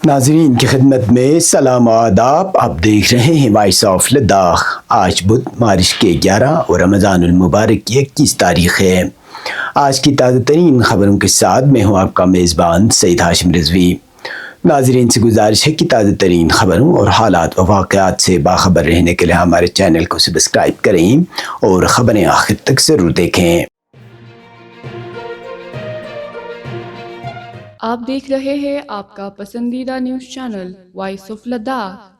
ناظرین کی خدمت میں سلام و آداب. آپ دیکھ رہے ہیں وائس آف لداخ. آج بدھ مارچ کے 11 اور رمضان المبارک کی 21 تاریخ ہے. آج کی تازہ ترین خبروں کے ساتھ میں ہوں آپ کا میزبان سعید ہاشم رضوی. ناظرین سے گزارش ہے کہ تازہ ترین خبروں اور حالات و واقعات سے باخبر رہنے کے لیے ہمارے چینل کو سبسکرائب کریں اور خبریں آخر تک ضرور دیکھیں. آپ دیکھ رہے ہیں آپ کا پسندیدہ news channel voice of Ladakh.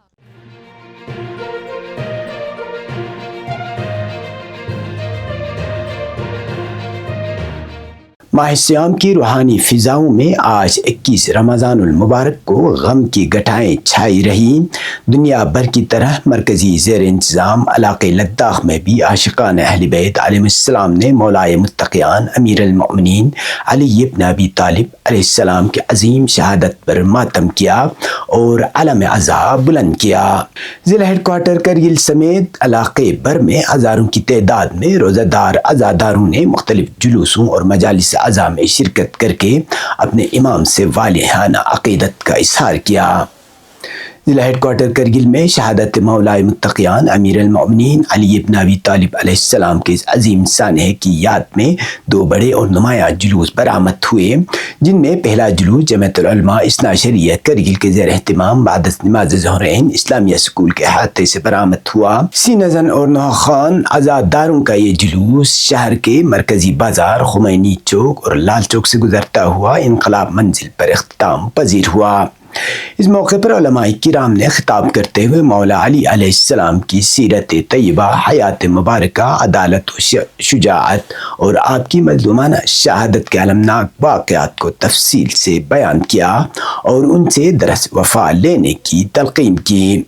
ماہ صیام کی روحانی فضاؤں میں آج 21 رمضان المبارک کو غم کی گٹھائیں چھائی رہیں. دنیا بھر کی طرح مرکزی زیر انتظام علاقے لداخ میں بھی عاشقان اہل بیت علیہ السلام نے مولائے متقیان امیر المؤمنین علی بن ابی طالب علیہ السلام کی عظیم شہادت پر ماتم کیا اور علم ازا بلند کیا. ضلع ہیڈ کوارٹر کرگل سمیت علاقے بھر میں ہزاروں کی تعداد میں روزہ دار عزاداروں نے مختلف جلوسوں اور مجالس اعضاء میں شرکت کر کے اپنے امام سے والہانہ عقیدت کا اظہار کیا. ضلع ہیڈ کوارٹر کرگل میں شہادت مولائے متقیان امیر المؤمنین علی بن ابی طالب علیہ السلام کے عظیم سانحے کی یاد میں 2 بڑے اور نمایاں جلوس برآمد ہوئے، جن میں پہلا جلوس جمعیت العلماء اثنا شریعہ کرگل کے زیر اہتمام بعد نماز ظہرین اسلامیہ اسکول کے احاطے سے برآمد ہوا. سینہ زن اور نوخان عزاداروں کا یہ جلوس شہر کے مرکزی بازار خمینی چوک اور لال چوک سے گزرتا ہوا انقلاب منزل پر اختتام پذیر ہوا. اس موقع پر علماء کرام نے خطاب کرتے ہوئے مولا علی علیہ السلام کی سیرت طیبہ، حیات مبارکہ، عدالت و شجاعت اور آپ کی مظلومانہ شہادت کے المناک واقعات کو تفصیل سے بیان کیا اور ان سے درس وفا لینے کی تلقین کی.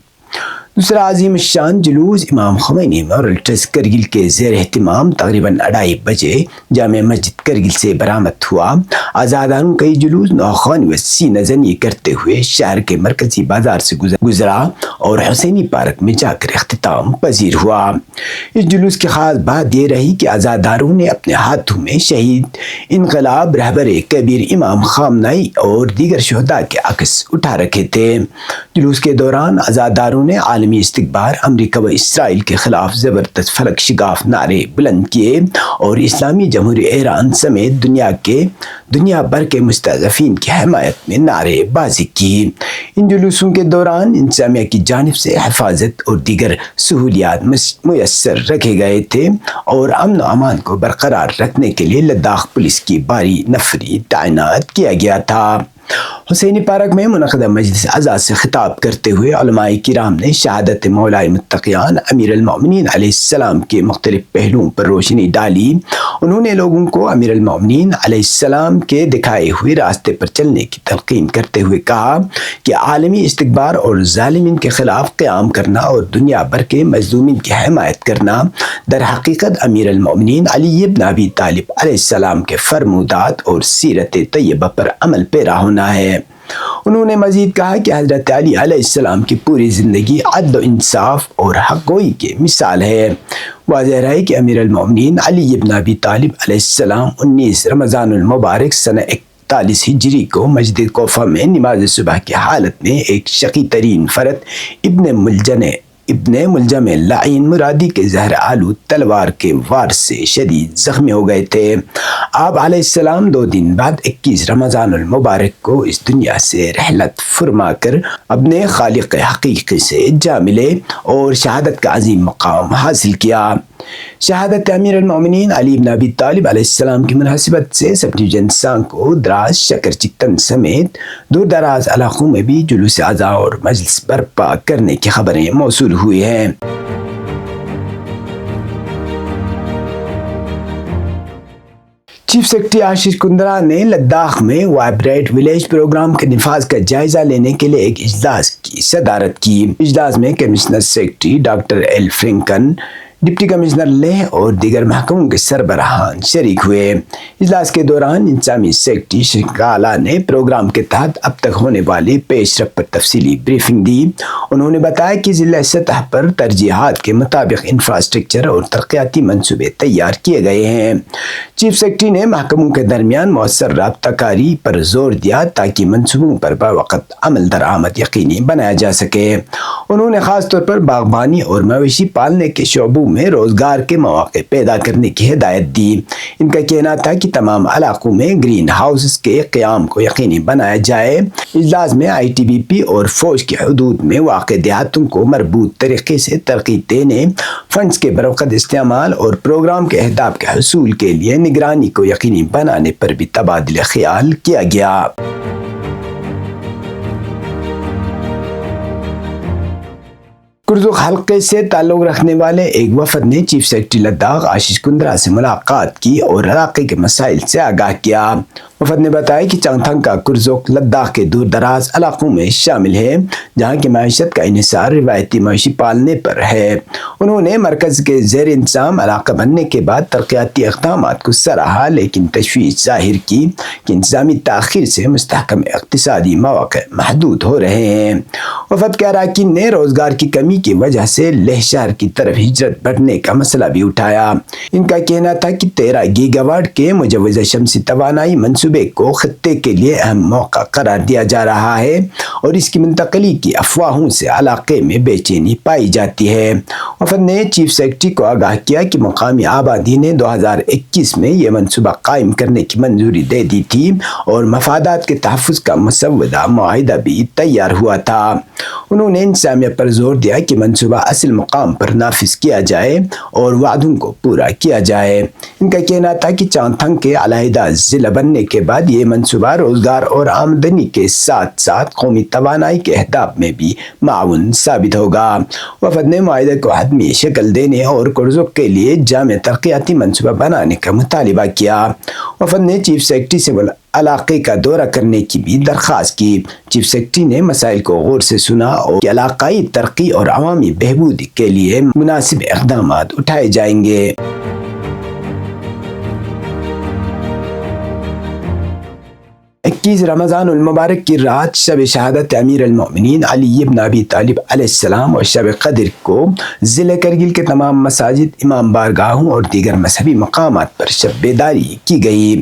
دوسرا عظیم الشان جلوس امام خمینی میموریل ٹرسٹ کرگل کے زیر اہتمام تقریباً 2:30 بجے جامع مسجد کرگل سے برآمد ہوا. عزاداروں کا یہ جلوس نوخوانی و سینہ زنی کرتے ہوئے شہر کے مرکزی بازار سے گزرا اور حسینی پارک میں جا کر اختتام پذیر ہوا. اس جلوس کی خاص بات یہ رہی کہ عزاداروں نے اپنے ہاتھوں میں شہید انقلاب رہبر کبیر امام خامنئی اور دیگر شہداء کے عکس اٹھا رکھے تھے. جلوس کے دوران عزاداروں نے عالمی استکبار، امریکہ و اسرائیل کے خلاف زبردست فلک شگاف نعرے بلند کیے اور اسلامی جمہوریہ ایران سمیت دنیا بھر کے مستضعفین کی حمایت میں نعرے بازی کی. ان جلوسوں کے دوران انتظامیہ کی جانب سے حفاظت اور دیگر سہولیات میسر رکھے گئے تھے اور امن و امان کو برقرار رکھنے کے لیے لداخ پولیس کی بھاری نفری تعینات کیا گیا تھا. حسینی پارک میں منعقدہ مجلس اعضاء سے خطاب کرتے ہوئے علماء کرام نے شہادت مولائے متقیان امیر المؤمنین علیہ السلام کے مختلف پہلوؤں پر روشنی ڈالی. انہوں نے لوگوں کو امیر المؤمنین علیہ السلام کے دکھائے ہوئے راستے پر چلنے کی تلقین کرتے ہوئے کہا کہ عالمی استکبار اور ظالمین کے خلاف قیام کرنا اور دنیا بھر کے مظلومین کی حمایت کرنا در حقیقت امیر المؤمنین علی بن ابی طالب علیہ السلام کے فرمودات اور سیرت طیبہ پر عمل پیرا ہونا ہے. انہوں نے مزید کہا کہ حضرت علی علیہ السلام کی پوری زندگی عدل و انصاف اور حق گوئی کی مثال ہے. واضح رہے کہ امیر المؤمنین علی بن ابی طالب علیہ السلام 19 رمضان المبارک سنہ 41 ہجری کو مسجد کوفہ میں نماز صبح کی حالت میں ایک شقی ترین فرد ابن ملجم لعین مرادی کے زہر آلود تلوار کے وار سے شدید زخمی ہو گئے تھے. آپ علیہ السلام 2 دن بعد 21 رمضان المبارک کو اس دنیا سے رحلت فرما کر اپنے خالق حقیقی سے جا ملے اور شہادت کا عظیم مقام حاصل کیا. شہادت امیر المؤمنین علی بن ابی طالب علیہ السلام کی مناسبت سے سبھی جنساں کو دراز شکر چکن سمیت دور دراز علاقوں میں بھی جلوس اعضاء اور مجلس برپا کرنے کی خبریں موصول ہوئی ہیں. چیف سیکرٹری آشیش کندرا نے لداخ میں وائبریٹ ولیج پروگرام کے نفاذ کا جائزہ لینے کے لیے ایک اجلاس کی صدارت کی. اجلاس میں کمشنر سیکرٹری ڈاکٹر ایل فرینکن، ڈپٹی کمشنر لیہ اور دیگر محکموں کے سربراہان شریک ہوئے۔ اجلاس کے دوران انتظامی سیکرٹری شرکالا نے پروگرام کے تحت اب تک ہونے والی پیش رفت پر تفصیلی بریفنگ دی۔ انہوں نے بتایا کہ ضلع سطح پر ترجیحات کے مطابق انفراسٹرکچر اور ترقیاتی منصوبے تیار کیے گئے ہیں۔ چیف سیکرٹری نے محکموں کے درمیان مؤثر رابطہ کاری پر زور دیا تاکہ منصوبوں پر بروقت عمل درآمد یقینی بنایا جا سکے۔ انہوں نے خاص طور پر باغبانی اور مویشی پالنے کے شعبوں میں روزگار کے مواقع پیدا کرنے کی ہدایت دی۔ ان کا کہنا تھا کہ تمام علاقوں میں گرین ہاؤسز کے قیام کو یقینی بنایا جائے۔ اجلاس میں ITBP اور فوج کی حدود میں واقع دیہاتوں کو مربوط طریقے سے ترقی دینے، فنڈز کے بروقت استعمال اور پروگرام کے اہداف کے حصول کے لیے نگرانی کو یقینی بنانے پر بھی تبادلہ خیال کیا گیا۔ کرزک حلقے سے تعلق رکھنے والے ایک وفد نے چیف سیکرٹری لداخ آشیش کندرا سے ملاقات کی اور علاقے کے مسائل سے آگاہ کیا۔ وفد نے بتایا کہ چنگتھنگ کا کرزک لداخ کے دور دراز علاقوں میں شامل ہے، جہاں کی معیشت کا انحصار روایتی مویشی پالنے پر ہے۔ انہوں نے مرکز کے زیر انتظام علاقہ بننے کے بعد ترقیاتی اقدامات کو سراہا، لیکن تشویش ظاہر کی کہ انتظامی تاخیر سے مستحکم اقتصادی مواقع محدود ہو رہے ہیں۔ وفد کے اراکین نے روزگار کی کمی کی وجہ سے لیہ شہر کی طرف ہجرت بڑھنے کا مسئلہ بھی اٹھایا۔ ان کا کہنا تھا کہ 13 گیگا واٹ کے مجوزہ شمسی توانائی منصوبے کو خطے کے لیے اہم موقع قرار دیا جا رہا ہے اور اس کی منتقلی کی افواہوں سے علاقے میں بے چینی پائی جاتی ہے۔ وفد نے چیف سیکرٹری کو آگاہ کیا کہ مقامی آبادی نے 2021 میں یہ منصوبہ قائم کرنے کی منظوری دے دی تھی اور مفادات کے تحفظ کا مسودہ معاہدہ بھی تیار ہوا تھا۔ انہوں نے انتظامیہ پر زور دیا کہ منصوبہ اصل مقام پر نافذ کیا جائے اور وعدوں کو پورا کیا جائے۔ ان کا کہنا تھا کہ چنگتھنگ کے علیحدہ ضلع بننے کے بعد یہ منصوبہ روزگار اور آمدنی کے ساتھ ساتھ قومی توانائی کے اہداف میں بھی معاون ثابت ہوگا۔ وفد نے معاہدے کو حتمی شکل دینے اور کرزک کے لیے جامع ترقیاتی منصوبہ بنانے کا مطالبہ کیا۔ وفد نے چیف سیکرٹری سے علاقے کا دورہ کرنے کی بھی درخواست کی۔ چیف سیکرٹری نے مسائل کو غور سے سنا اور علاقائی ترقی اور عوامی بہبود کے لیے مناسب اقدامات اٹھائے جائیں گے۔ رمضان المبارک کی رات شب شہادت امیر المؤمنین علی بن ابی طالب علیہ السلام اور شب قدر کو ضلع کرگل کے تمام مساجد، امام بارگاہوں اور دیگر مذہبی مقامات پر شب بیداری کی گئی۔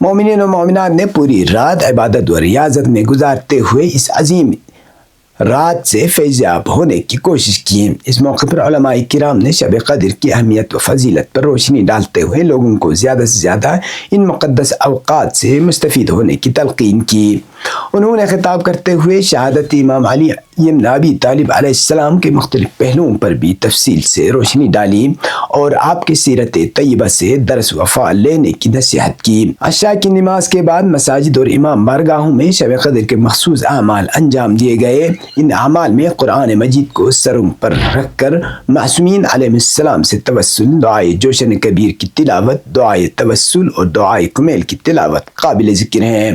مومنین و مومنات نے پوری رات عبادت و ریاضت میں گزارتے ہوئے اس عظیم رات سے فیضیاب ہونے کی کوشش کی۔ اس موقع پر علماء کرام نے شب قدر کی اہمیت و فضیلت پر روشنی ڈالتے ہوئے لوگوں کو زیادہ سے زیادہ ان مقدس اوقات سے مستفید ہونے کی تلقین کی۔ انہوں نے خطاب کرتے ہوئے شہادت امام علی بن ابی طالب علیہ السلام کے مختلف پہلوؤں پر بھی تفصیل سے روشنی ڈالی اور آپ کی سیرت طیبہ سے درس و فعل لینے کی نصیحت کی۔ عشاء کی نماز کے بعد مساجد اور امام بارگاہوں میں شب قدر کے مخصوص اعمال انجام دیے گئے۔ ان اعمال میں قرآن مجید کو سروں پر رکھ کر معصومین علیہ السلام سے توسل، دعائے جوشن کبیر کی تلاوت، دعائے توسل اور دعائے کمیل کی تلاوت قابل ذکر ہیں۔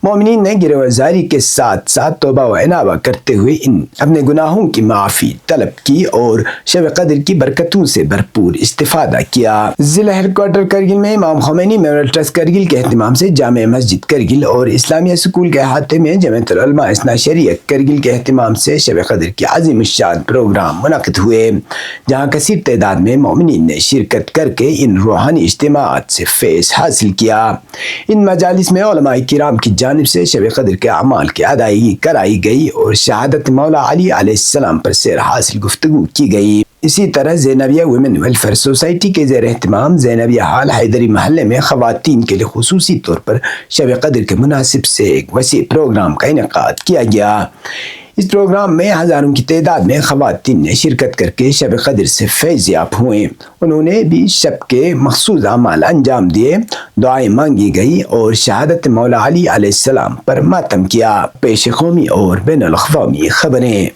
مومنین نے گروہزاری کے ساتھ ساتھ توبہ و انابہ کرتے ہوئے اپنے گناہوں کی معافی طلب کی اور شب قدر کی برکتوں سے بھرپور استفادہ کیا۔ ضلع ہیڈ کوارٹر کرگل میں امام خمینی میموریل ٹرسٹ کرگل کے اہتمام سے جامع مسجد کرگل اور اسلامیہ سکول کے احاطے میں جمعیت العلماء اثنا عشریہ کرگل کے اہتمام سے شب قدر کے عظیم الشان پروگرام منعقد ہوئے، جہاں کثیر تعداد میں مومنین نے شرکت کر کے ان روحانی اجتماعات سے فیض حاصل کیا۔ ان مجالس میں علماء کرام کی جانب سے شب قدر کے اعمال کی ادائیگی کرائی گئی اور شہادت مولا علی علیہ السلام پر سیر حاصل گفتگو کی گئی۔ اسی طرح زینبیہ ویمن ویلفیئر سوسائٹی کے زیر اہتمام زینبیہ ہال حیدری محلے میں خواتین کے لیے خصوصی طور پر شب قدر کے مناسب سے ایک وسیع پروگرام کا انعقاد کیا گیا۔ اس پروگرام میں ہزاروں کی تعداد میں خواتین نے شرکت کر کے شب قدر سے فیضیاب ہوئے۔ انہوں نے بھی شب کے مخصوص اعمال انجام دیے، دعائیں مانگی گئی اور شہادت مولا علی علیہ السلام پر ماتم کیا۔ پیش قومی اور بین الاقوامی خبریں۔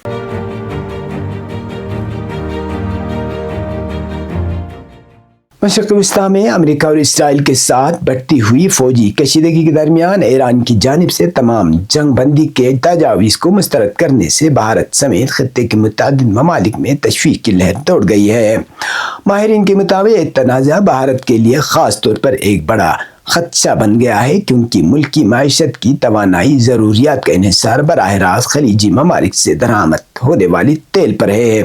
مشرق وسطی میں امریکہ اور اسرائیل کے ساتھ بڑھتی ہوئی فوجی کشیدگی کے درمیان ایران کی جانب سے تمام جنگ بندی کے تجاویز کو مسترد کرنے سے بھارت سمیت خطے کے متعدد ممالک میں تشویش کی لہر دوڑ گئی ہے۔ ماہرین کے مطابق یہ تنازع بھارت کے لیے خاص طور پر ایک بڑا خدشہ بن گیا ہے، کیونکہ ملک کی معیشت کی توانائی ضروریات کا انحصار براہ راست خلیجی ممالک سے درآمد ہونے والی تیل پر ہے۔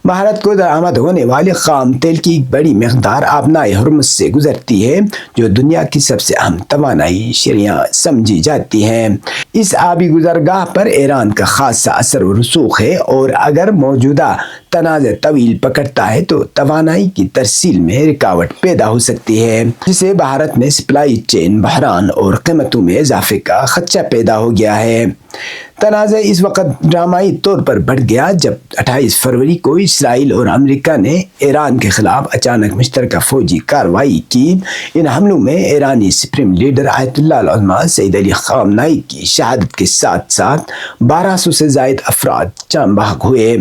بھارت کو درآمد ہونے والے خام تیل کی ایک بڑی مقدار آبنائے ہرمز سے گزرتی ہے، جو دنیا کی سب سے اہم توانائی شریاں سمجھی جاتی ہیں۔ اس آبی گزرگاہ پر ایران کا خاصا اثر و رسوخ ہے، اور اگر موجودہ تنازع طویل پکڑتا ہے تو توانائی کی ترسیل میں رکاوٹ پیدا ہو سکتی ہے، جس سے بھارت میں سپلائی چین بحران اور قیمتوں میں اضافے کا خدشہ پیدا ہو گیا ہے۔ تنازع اس وقت ڈرامائی طور پر بڑھ گیا جب 28 فروری کو اسرائیل اور امریکہ نے ایران کے خلاف اچانک مشترکہ فوجی کارروائی کی۔ ان حملوں میں ایرانی سپریم لیڈر آیت اللہ العظمہ سید علی خامنائی کی شہادت کے ساتھ ساتھ 1200 سے زائد افراد جاں بحق ہوئے،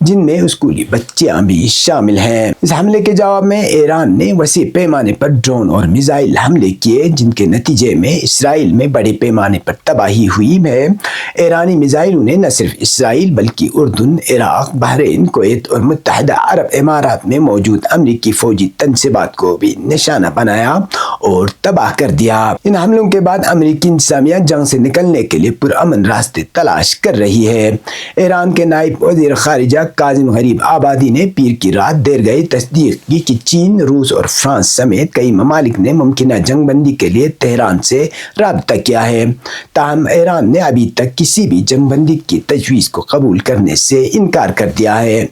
جن میں اسکولی بچیاں بھی شامل ہیں۔ اس حملے کے جواب میں ایران نے وسیع پیمانے پر ڈرون اور میزائل حملے کیے، جن کے نتیجے میں اسرائیل میں بڑے پیمانے پر تباہی ہوئی ہے۔ ایرانی میزائلوں نے نہ صرف اسرائیل بلکہ اردن، عراق، بحرین، کویت اور متحدہ عرب امارات میں موجود امریکی فوجی تنصیبات کو بھی نشانہ بنایا اور تباہ کر دیا۔ ان حملوں کے بعد امریکی انتظامیہ جنگ سے نکلنے کے لیے پرامن راستے تلاش کر رہی ہے۔ ایران کے نائب وزیر خارجہ کاظم غریب آبادی نے پیر کی رات دیر گئی تصدیق کی کہ چین، روس اور فرانس سمیت کئی ممالک نے ممکنہ جنگ بندی کے لیے تہران سے رابطہ کیا ہے، تاہم ایران نے ابھی تک کسی بھی جنگ بندی کی تجویز کو قبول کرنے سے انکار کر دیا ہے۔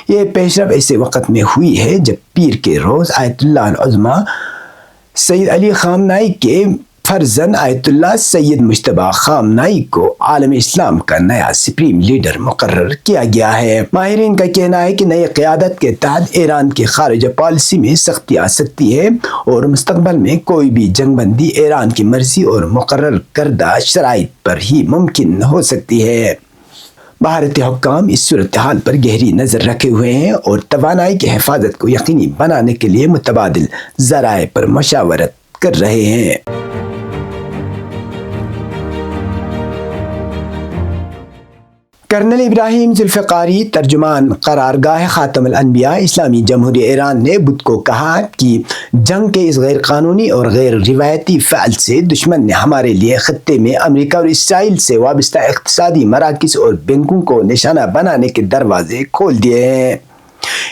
یہ پیش رفت ایسے وقت میں ہوئی ہے جب پیر کے روز آیت اللہ العظمہ سید علی خامنائی کے فرزند آیت اللہ سید مجتبی خامنائی کو عالم اسلام کا نیا سپریم لیڈر مقرر کیا گیا ہے۔ ماہرین کا کہنا ہے کہ نئی قیادت کے تحت ایران کی خارجہ پالیسی میں سختی آ سکتی ہے، اور مستقبل میں کوئی بھی جنگ بندی ایران کی مرضی اور مقرر کردہ شرائط پر ہی ممکن ہو سکتی ہے۔ بھارتی حکام اس صورتحال پر گہری نظر رکھے ہوئے ہیں اور توانائی کی حفاظت کو یقینی بنانے کے لیے متبادل ذرائع پر مشاورت کر رہے ہیں۔ کرنل ابراہیم ذوالفقاری، ترجمان قرارگاہ خاتم الانبیاء اسلامی جمہوریہ ایران نے بدھ کو کہا کہ جنگ کے اس غیر قانونی اور غیر روایتی فعل سے دشمن نے ہمارے لیے خطے میں امریکہ اور اسرائیل سے وابستہ اقتصادی مراکز اور بینکوں کو نشانہ بنانے کے دروازے کھول دیے ہیں۔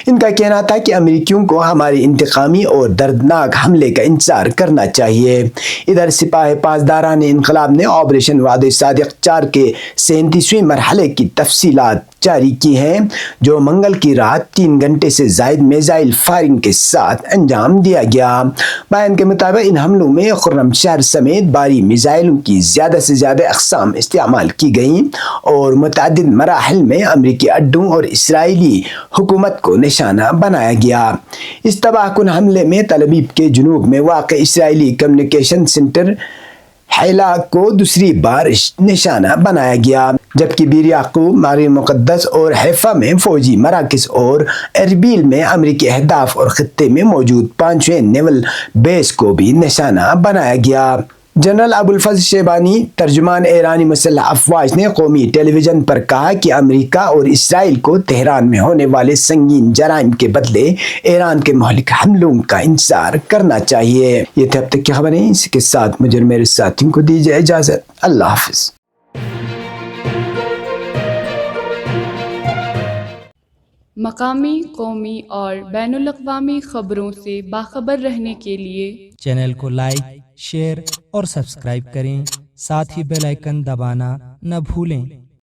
ان کا کہنا تھا کہ امریکیوں کو ہمارے انتقامی اور دردناک حملے کا انتظار کرنا چاہیے۔ ادھر سپاہ پاسداران انقلاب نے آپریشن وعدہ صادق 4 کے 37ویں مرحلے کی تفصیلات جاری کی ہیں، جو منگل کی رات 3 گھنٹے سے زائد میزائل فائرنگ کے ساتھ انجام دیا گیا۔ بیان کے مطابق ان حملوں میں خرم شہر سمیت بھاری میزائلوں کی زیادہ سے زیادہ اقسام استعمال کی گئیں، اور متعدد مراحل میں امریکی اڈوں اور اسرائیلی حکومت کو نشانہ بنایا گیا۔ اس تباہ کن حملے میں تل ابیب کے جنوب میں واقع اسرائیلی کمیونیکیشن سینٹر حیلا کو دوسری بار نشانہ بنایا گیا، جبکہ بیر یعقوب، مار مقدس اور حیفا میں فوجی مراکز اور اربیل میں امریکی اہداف اور خطے میں موجود 5ویں نیول بیس کو بھی نشانہ بنایا گیا۔ جنرل ابو الفضل شیبانی، ترجمان ایرانی مسلح افواج نے قومی ٹیلی ویژن پر کہا کہ امریکہ اور اسرائیل کو تہران میں ہونے والے سنگین جرائم کے بدلے ایران کے مہلک حملوں کا انتظار کرنا چاہیے۔ یہ تھے اب تک کی خبریں، اس کے ساتھ مجھے اور میرے ساتھیوں کو دیجیے اجازت۔ اللہ حافظ۔ مقامی، قومی اور بین الاقوامی خبروں سے باخبر رہنے کے لیے چینل کو لائک، شیئر اور سبسکرائب کریں، ساتھ ہی بیل آئیکن دبانا نہ بھولیں۔